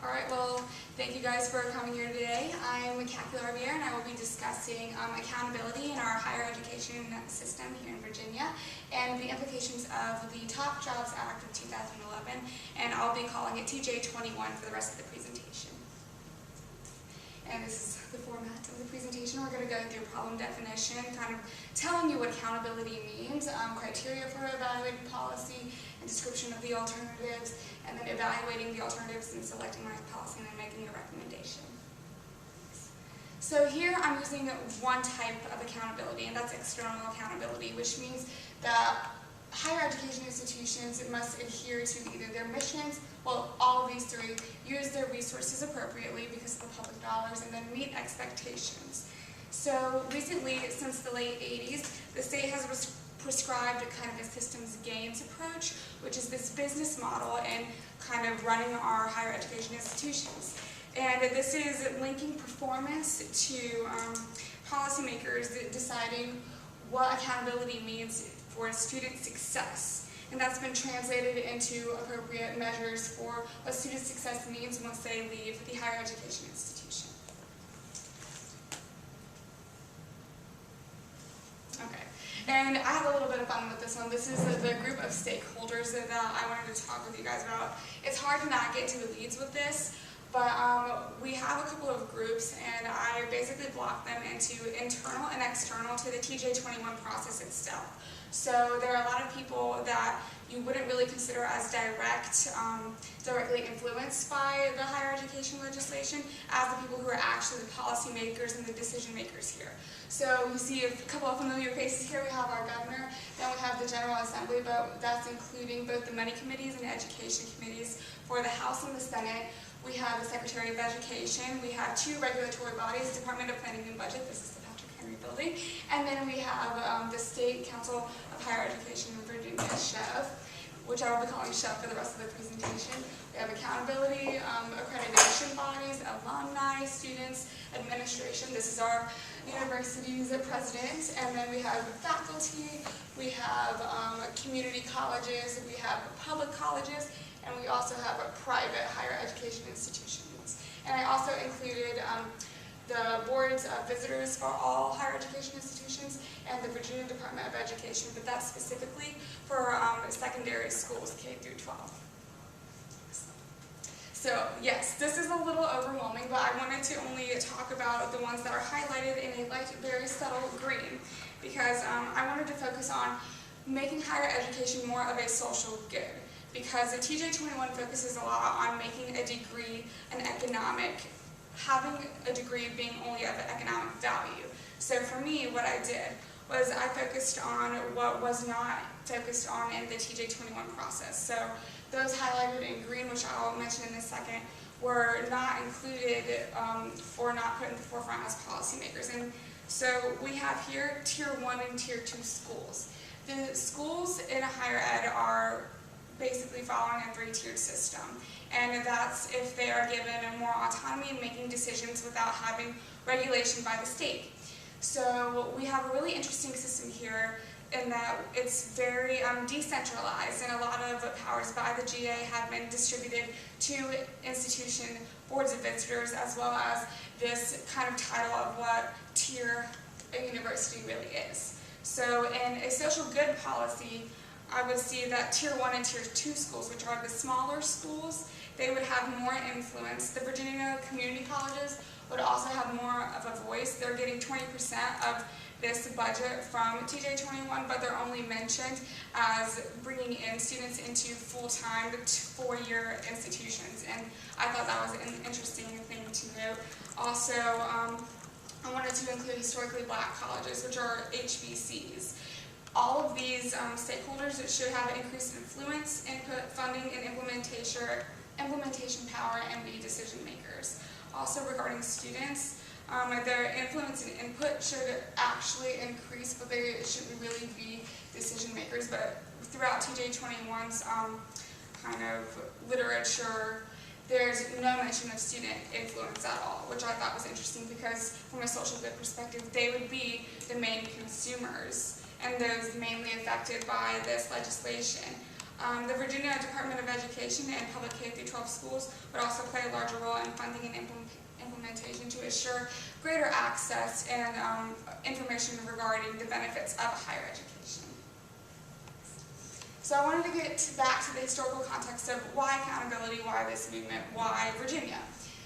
Alright, well, thank you guys for coming here today. I'm Kathy Larbier, and I will be discussing accountability in our higher education system here in Virginia and the implications of the Top Jobs Act of 2011, and I'll be calling it TJ21 for the rest of the presentation. And this is the format of the presentation. We're going to go through problem definition, kind of telling you what accountability means, criteria for evaluating policy, and description of the alternatives, and then evaluating the alternatives and selecting my policy and then making a recommendation. So here I'm using one type of accountability, and that's external accountability, which means that higher education institutions must adhere to either their missions, well, all of these three, use their resources appropriately because of the public dollars, and then meet expectations. So recently, since the late 80s, the state has prescribed kind of a systems gains approach, which is this business model in kind of running our higher education institutions. And this is linking performance to policymakers deciding what accountability means for student success. And that's been translated into appropriate measures for what student success means once they leave the higher education institution. Okay, and I had a little bit of fun with this one. This is the group of stakeholders that I wanted to talk with you guys about. It's hard to not get to the weeds with this, but we have a couple of groups, and I basically block them into internal and external to the TJ21 process itself. So there are a lot of people that you wouldn't really consider as directly influenced by the higher education legislation as the people who are actually the policy makers and the decision makers here. So you see a couple of familiar faces here. We have our governor, then we have the General Assembly, but that's including both the money committees and education committees for the House and the Senate. We have the Secretary of Education. We have two regulatory bodies, Department of Planning and Budget. This is the building, and then we have the State Council of Higher Education in Virginia, SHEV, which I will be calling SHEV for the rest of the presentation. We have accountability, accreditation bodies, alumni, students, administration. This is our university's president, and then we have faculty, we have community colleges, we have public colleges, and we also have private higher education institutions. And I also included the boards of visitors for all higher education institutions and the Virginia Department of Education, but that's specifically for secondary schools, K through 12. So yes, this is a little overwhelming, but I wanted to only talk about the ones that are highlighted in a light, very subtle green, because I wanted to focus on making higher education more of a social good, because the TJ21 focuses a lot on making a degree an economic, having a degree being only of economic value. So for me, what I did was I focused on what was not focused on in the TJ21 process. So those highlighted in green, which I'll mention in a second, were not included or not put in the forefront as policymakers. And so we have here Tier 1 and Tier 2 schools. The schools in higher ed are basically following a three-tiered system. And that's if they are given more autonomy in making decisions without having regulation by the state. So we have a really interesting system here in that it's very decentralized, and a lot of powers by the GA have been distributed to institution boards of visitors, as well as this kind of title of what tier a university really is. So in a social good policy, I would see that Tier 1 and Tier 2 schools, which are the smaller schools, they would have more influence. The Virginia community colleges would also have more of a voice. They're getting 20% of this budget from TJ21, but they're only mentioned as bringing in students into full-time 4-year institutions. And I thought that was an interesting thing to note. Also, I wanted to include historically black colleges, which are HBCs. All of these stakeholders should have increased influence, input, funding, and implementation power, and be decision makers. Also regarding students, their influence and input should actually increase, but they shouldn't really be decision makers. But throughout TJ21's kind of literature, there's no mention of student influence at all, which I thought was interesting because from a social good perspective, they would be the main consumers and those mainly affected by this legislation. The Virginia Department of Education and public K-12 schools would also play a larger role in funding and implementation to assure greater access and information regarding the benefits of higher education. So I wanted to get back to the historical context of why accountability, why this movement, why Virginia.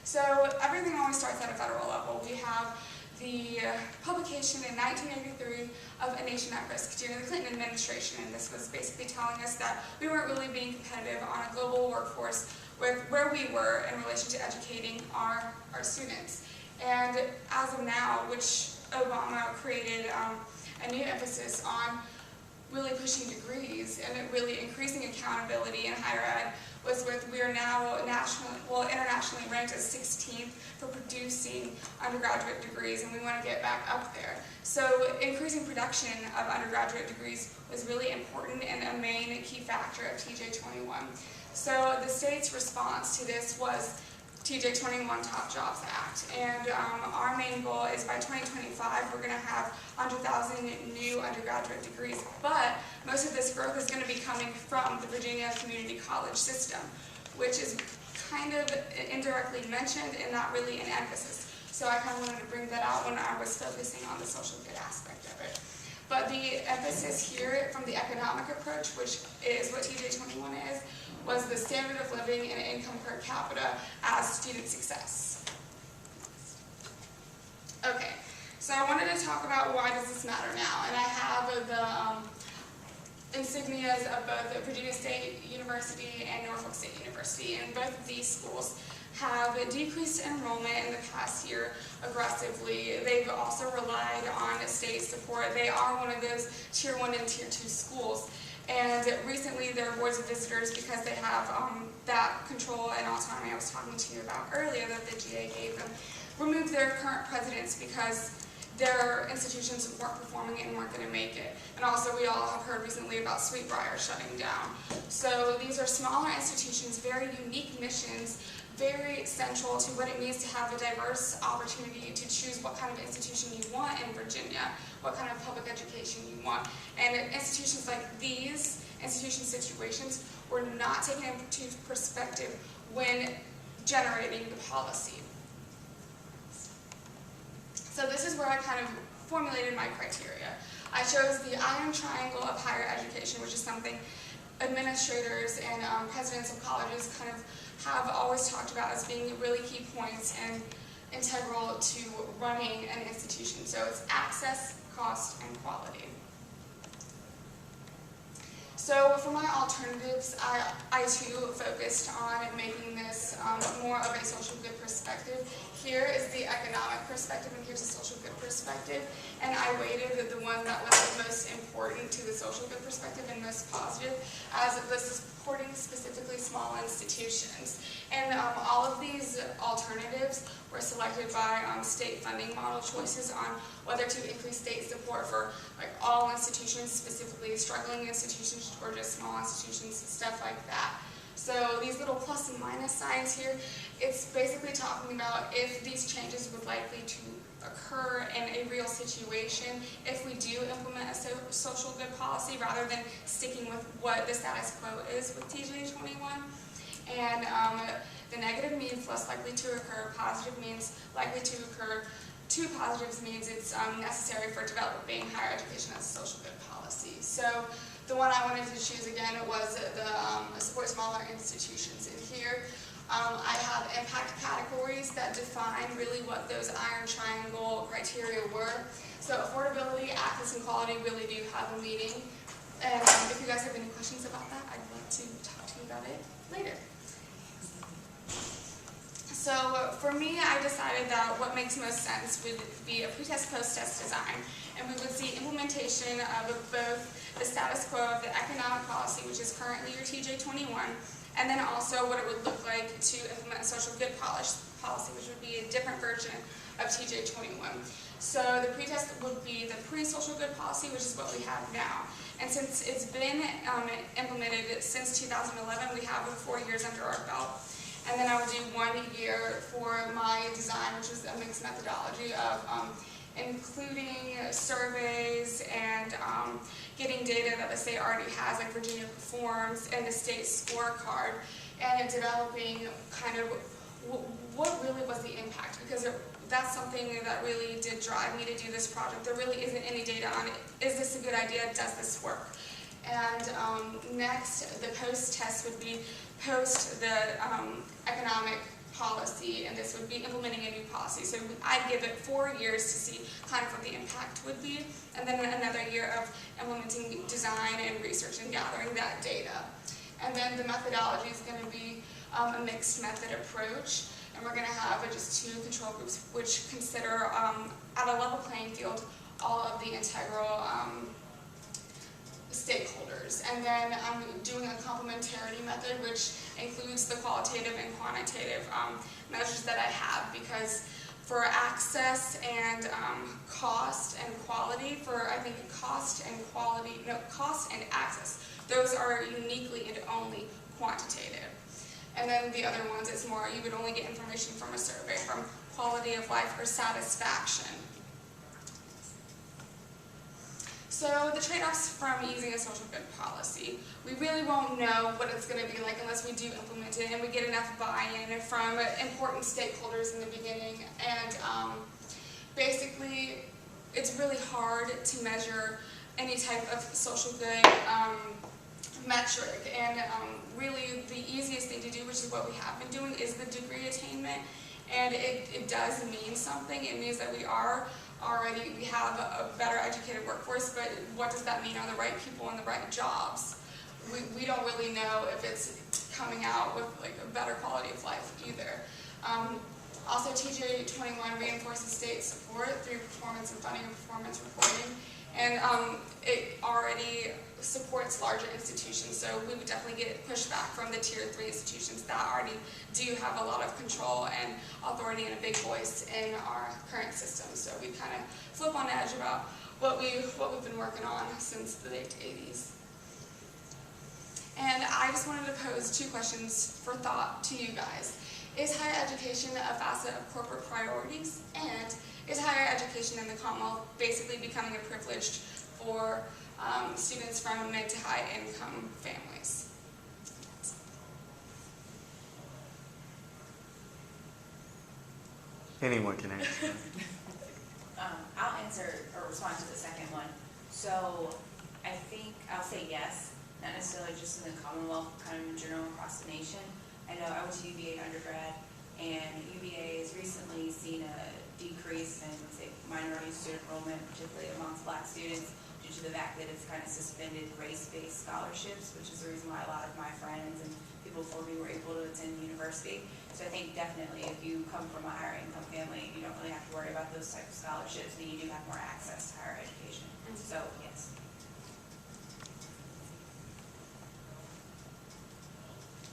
So everything always starts at a federal level. We have the publication in 1983 of A Nation at Risk during the Clinton administration, and this was basically telling us that we weren't really being competitive on a global workforce with where we were in relation to educating our students. And as of now, which Obama created a new emphasis on really pushing degrees and really increasing accountability in higher ed, was with we are now internationally ranked as 16th for producing undergraduate degrees, and we want to get back up there. So increasing production of undergraduate degrees was really important and a main key factor of TJ21. So the state's response to this was TJ21 Top Jobs Act, and our main goal is by 2025 we're going to have 100,000 new undergraduate degrees, but most of this growth is going to be coming from the Virginia Community College system, which is kind of indirectly mentioned and not really an emphasis. So I kind of wanted to bring that out when I was focusing on the social good aspect of it. But the emphasis here from the economic approach, which is what TJ21 is, was the standard of living and income per capita as student success. Okay, so I wanted to talk about why does this matter now, and I have the insignias of both Virginia State University and Norfolk State University, and both of these schools have decreased enrollment in the past year aggressively. They've also relied on state support. They are one of those Tier 1 and Tier 2 schools. And recently their boards of visitors, because they have that control and autonomy I was talking to you about earlier that the GA gave them, removed their current presidents because their institutions weren't performing and weren't going to make it. And also we all have heard recently about Sweetbriar shutting down. So these are smaller institutions, very unique missions, very central to what it means to have a diverse opportunity to choose what kind of institution you want in Virginia, what kind of public education you want. And institutions like these, institution situations, were not taken into perspective when generating the policy. So this is where I kind of formulated my criteria. I chose the iron triangle of higher education, which is something administrators and presidents of colleges kind of have always talked about as being really key points and integral to running an institution. So it's access, cost, and quality. So for my alternatives, I too focused on making this more of a social good perspective. Here is the economic perspective, and here's the social good perspective. And I weighted the one that was the most important to the social good perspective and most positive, as it was supporting specifically small institutions. And all of these alternatives were selected by state funding model choices on whether to increase state support for all institutions, specifically struggling institutions or just small institutions, stuff like that. So these little plus and minus signs here, it's basically talking about if these changes would likely to occur in a real situation if we do implement a social good policy rather than sticking with what the status quo is with TJ21. And the negative means less likely to occur, positive means likely to occur. Two positives means it's necessary for developing higher education as a social good policy. So the one I wanted to choose again was the support smaller institutions. And here I have impact categories that define really what those iron triangle criteria were. So affordability, access, and quality really do have a meaning. And if you guys have any questions about that, I'd love to talk to you about it later. So for me, I decided that what makes most sense would be a pre-test, post-test design. And we would see implementation of both the status quo of the economic policy, which is currently your TJ21, and then also what it would look like to implement a social good policy, which would be a different version of TJ21. So the pre-test would be the pre-social good policy, which is what we have now. And since it's been implemented since 2011, we have 4 years under our belt. And then I would do 1 year for my design, which is a mixed methodology of including surveys and getting data that the state already has, like Virginia performs, and the state scorecard, and developing kind of what really was the impact, because that's something that really did drive me to do this project. There really isn't any data on it. Is this a good idea? Does this work? And next, the post-test would be post the economic policy, and this would be implementing a new policy. So I'd give it 4 years to see kind of what the impact would be, and then another year of implementing design and research and gathering that data. And then the methodology is going to be a mixed method approach, and we're going to have just 2 control groups which consider at a level playing field all of the integral stakeholders. And then I'm doing a complementarity method, which includes the qualitative and quantitative measures that I have, because for access and cost and quality, I think cost and access, those are uniquely and only quantitative. And then the other ones, it's more, you would only get information from a survey, from quality of life or satisfaction. So the trade-offs from using a social good policy, we really won't know what it's going to be like unless we do implement it and we get enough buy-in from important stakeholders in the beginning. And basically, it's really hard to measure any type of social good metric. And really, the easiest thing to do, which is what we have been doing, is the degree attainment. And it does mean something. It means that we have a better educated workforce, but what does that mean? Are the right people in the right jobs? We don't really know if it's coming out with like a better quality of life either. Also, TJ21 reinforces state support through performance and funding and performance reporting, and it already supports larger institutions, so we would definitely get pushback from the Tier 3 institutions that already do have a lot of control and authority and a big voice in our current system. So we kind of flip on edge about what we've been working on since the late 80s. And I just wanted to pose 2 questions for thought to you guys. Is higher education a facet of corporate priorities? And is higher education in the Commonwealth basically becoming a privilege for students from mid to high income families? Anyone can answer. I'll answer or respond to the second one. So I think I'll say yes, not necessarily just in the Commonwealth, kind of in general across the nation. I know I went to UVA undergrad, and UVA has recently seen a decrease in, say, minority student enrollment, particularly amongst Black students, due to the fact that it's kind of suspended race-based scholarships, which is the reason why a lot of my friends and people before me were able to attend university. So I think definitely if you come from a higher income family, you don't really have to worry about those types of scholarships, and you do have more access to higher education. So yes.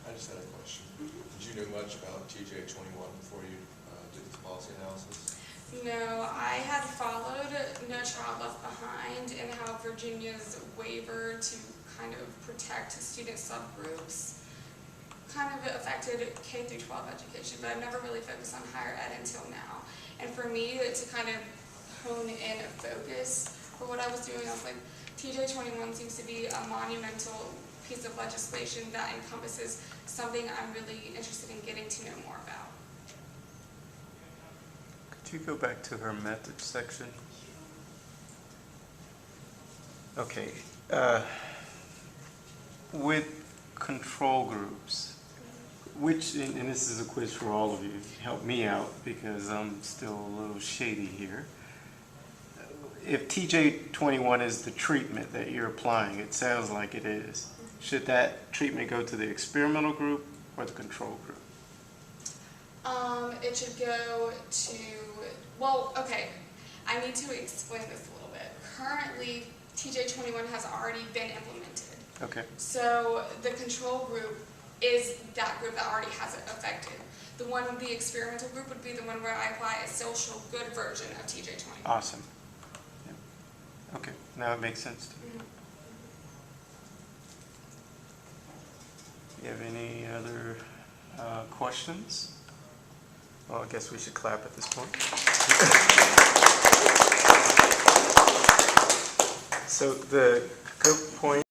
I just had a question. Did you know much about TJ21 before you did this policy analysis? No, I had followed No Child Left Behind and how Virginia's waiver to kind of protect student subgroups kind of affected K through 12 education, but I've never really focused on higher ed until now. And for me, to kind of hone in a focus for what I was doing, I was like, TJ21 seems to be a monumental piece of legislation that encompasses something I'm really interested in getting to know more about. Could you go back to her method section? Okay. With control groups, which, and this is a quiz for all of you, help me out because I'm still a little shady here. If TJ21 is the treatment that you're applying, it sounds like it is, should that treatment go to the experimental group or the control group? It should go to, well, okay, I need to explain this a little bit. Currently, TJ21 has already been implemented. Okay. So the control group is that group that already has it affected. The experimental group would be the one where I apply a social good version of TJ21. Awesome. Yeah. Okay, now it makes sense to me. You have any other questions? Well, I guess we should clap at this point. So the good point